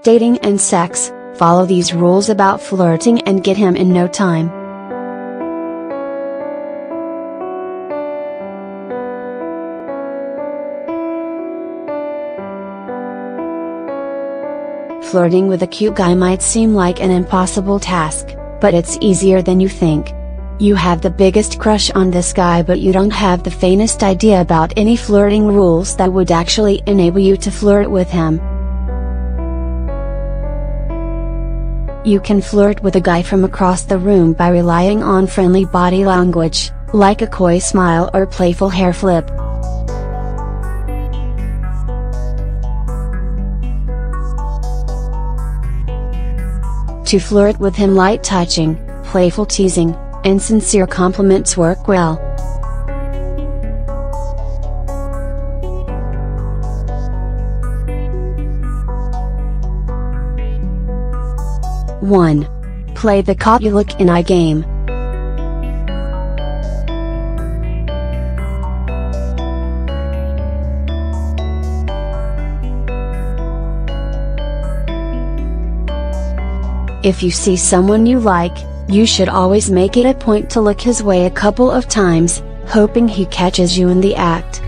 dating and sex, follow these rules about flirting and get him in no time. Flirting with a cute guy might seem like an impossible task, but it's easier than you think. You have the biggest crush on this guy, but you don't have the faintest idea about any flirting rules that would actually enable you to flirt with him. You can flirt with a guy from across the room by relying on friendly body language, like a coy smile or playful hair flip. To flirt with him, light touching, playful teasing, and sincere compliments work well. One. Play the caught you look in eye game. If you see someone you like, you should always make it a point to look his way a couple of times, hoping he catches you in the act.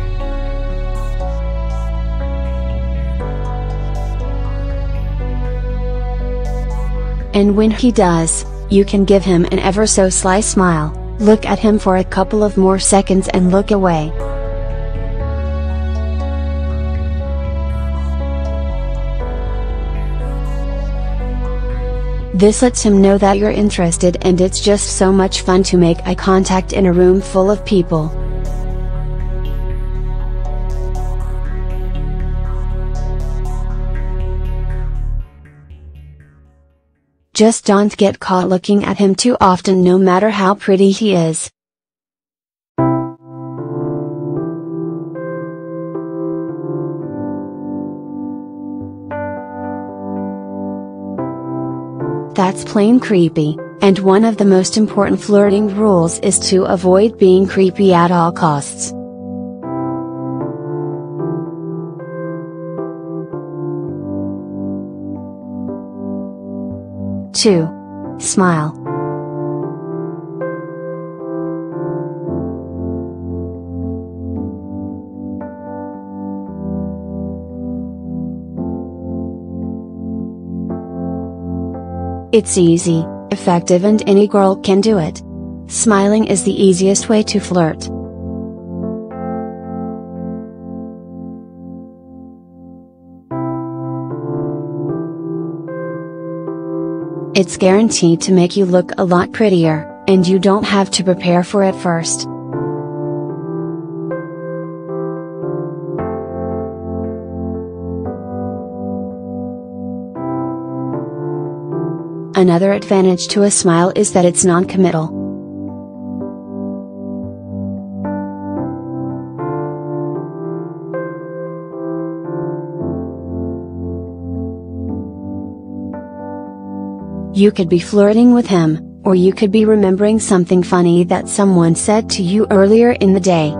And when he does, you can give him an ever so sly smile, look at him for a couple of more seconds and look away. This lets him know that you're interested, and it's just so much fun to make eye contact in a room full of people. Just don't get caught looking at him too often, no matter how pretty he is. That's plain creepy, and one of the most important flirting rules is to avoid being creepy at all costs. Two. Smile. It's easy, effective, and any girl can do it. Smiling is the easiest way to flirt. It's guaranteed to make you look a lot prettier, and you don't have to prepare for it first. Another advantage to a smile is that it's non-committal. You could be flirting with him, or you could be remembering something funny that someone said to you earlier in the day.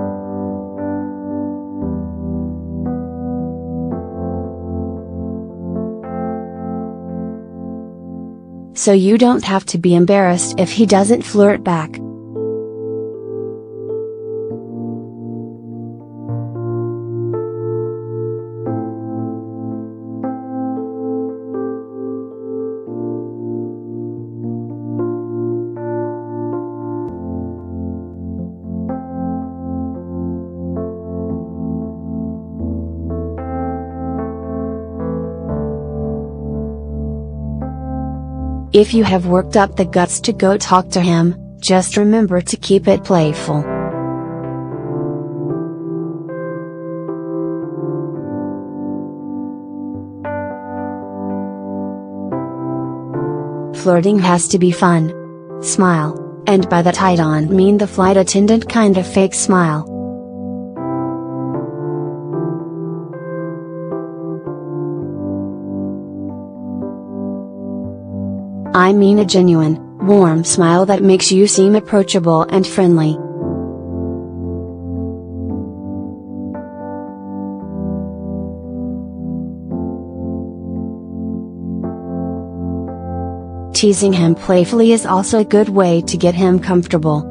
So you don't have to be embarrassed if he doesn't flirt back. If you have worked up the guts to go talk to him, just remember to keep it playful. Flirting has to be fun. Smile, and by that I don't mean the flight attendant kind of fake smile. I mean a genuine, warm smile that makes you seem approachable and friendly. Teasing him playfully is also a good way to get him comfortable.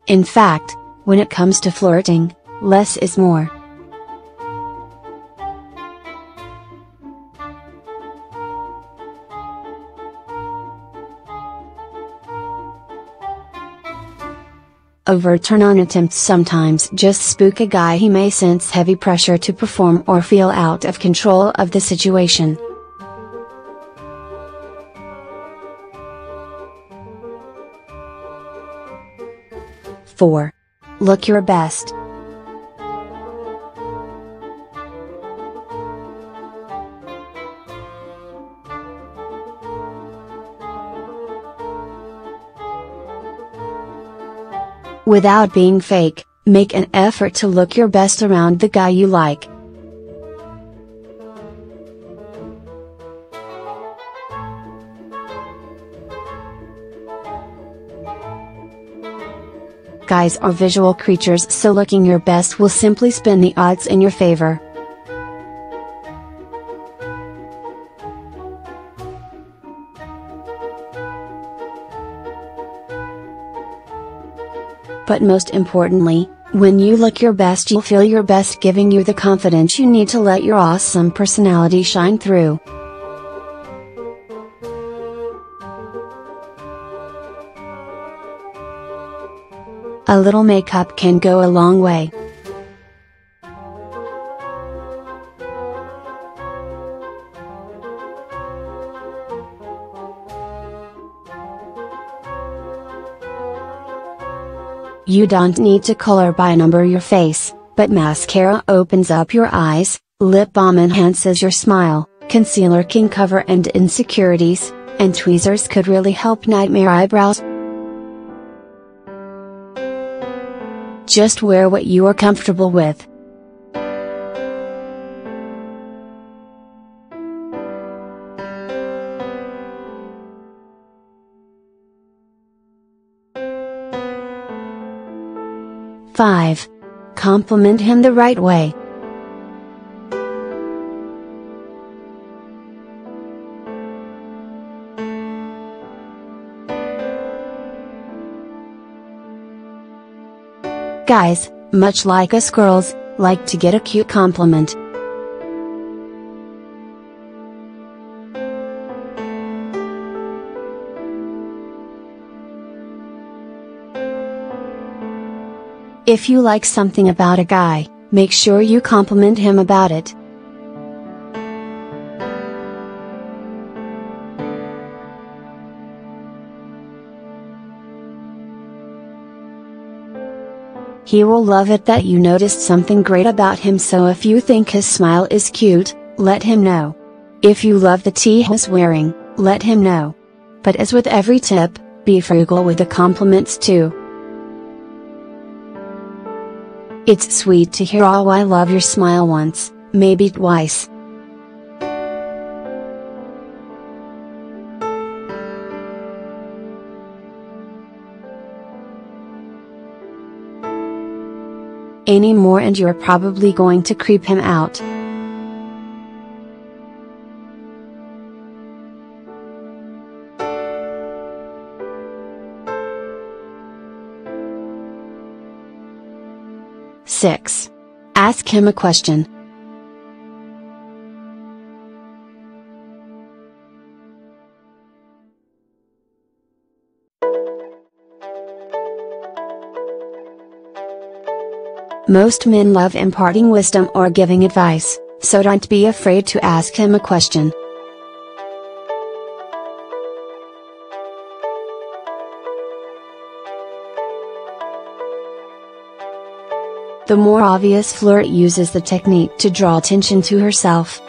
In fact, when it comes to flirting, less is more. Overt turn-on attempts sometimes just spook a guy who may sense heavy pressure to perform or feel out of control of the situation. Four. Look your best. Without being fake, make an effort to look your best around the guy you like. Guys are visual creatures, so looking your best will simply spin the odds in your favor. But most importantly, when you look your best, you'll feel your best, giving you the confidence you need to let your awesome personality shine through. A little makeup can go a long way. You don't need to color by number your face, but mascara opens up your eyes, lip balm enhances your smile, concealer can cover and insecurities, and tweezers could really help nightmare eyebrows. Just wear what you are comfortable with. Five. Compliment him the right way. Guys, much like us girls, like to get a cute compliment. If you like something about a guy, make sure you compliment him about it. He will love it that you noticed something great about him, so if you think his smile is cute, let him know. If you love the tee he's wearing, let him know. But as with every tip, be frugal with the compliments too. It's sweet to hear "Oh, I love your smile" once, maybe twice. Any more and you're probably going to creep him out. Six. Ask him a question. Most men love imparting wisdom or giving advice, so don't be afraid to ask him a question. The more obvious flirt uses the technique to draw attention to herself.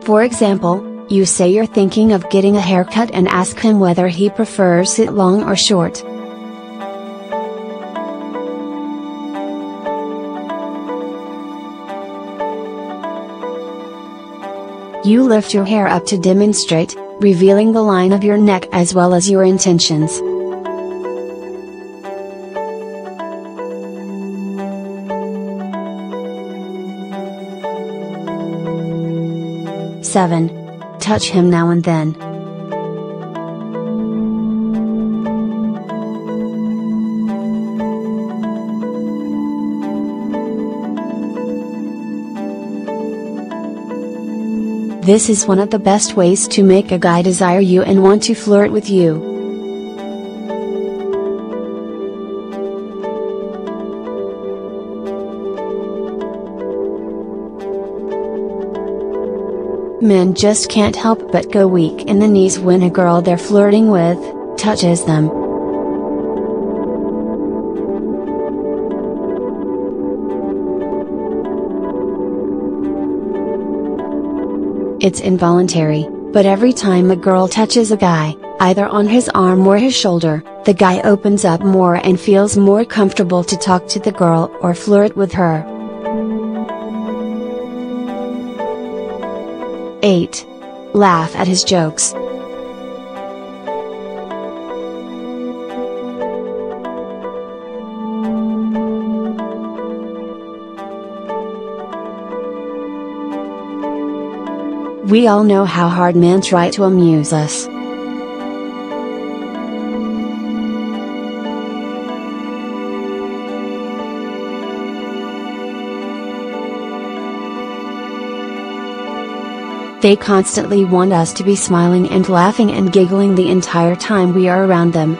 For example, you say you're thinking of getting a haircut and ask him whether he prefers it long or short. You lift your hair up to demonstrate, revealing the line of your neck as well as your intentions. 7. Touch him now and then. This is one of the best ways to make a guy desire you and want to flirt with you. Men just can't help but go weak in the knees when a girl they're flirting with touches them. It's involuntary, but every time a girl touches a guy, either on his arm or his shoulder, the guy opens up more and feels more comfortable to talk to the girl or flirt with her. 8. Laugh at his jokes. We all know how hard men try to amuse us. They constantly want us to be smiling and laughing and giggling the entire time we are around them.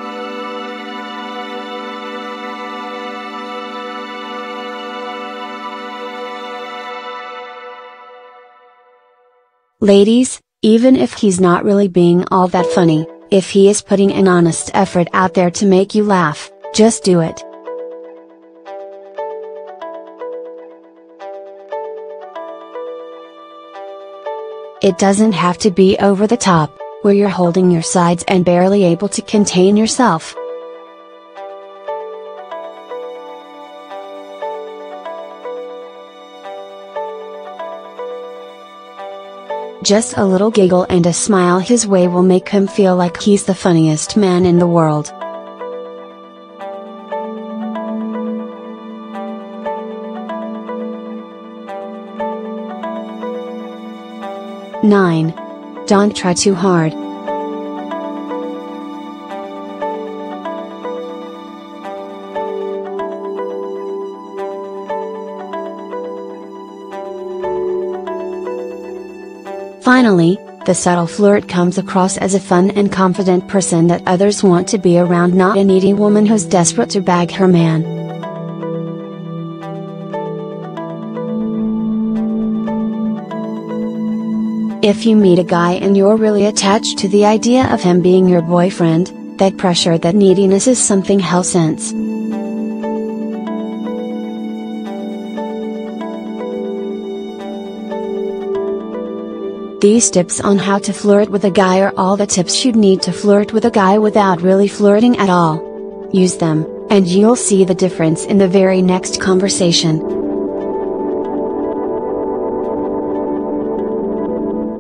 Ladies, even if he's not really being all that funny, if he is putting an honest effort out there to make you laugh, just do it. It doesn't have to be over the top, where you're holding your sides and barely able to contain yourself. Just a little giggle and a smile his way will make him feel like he's the funniest man in the world. Nine. Don't try too hard. Finally, the subtle flirt comes across as a fun and confident person that others want to be around, not a needy woman who's desperate to bag her man. If you meet a guy and you're really attached to the idea of him being your boyfriend, that pressure, that neediness is something else. These tips on how to flirt with a guy are all the tips you'd need to flirt with a guy without really flirting at all. Use them, and you'll see the difference in the very next conversation.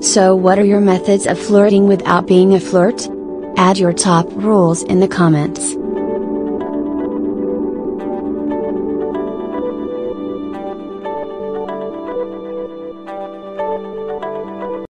So what are your methods of flirting without being a flirt? Add your top rules in the comments.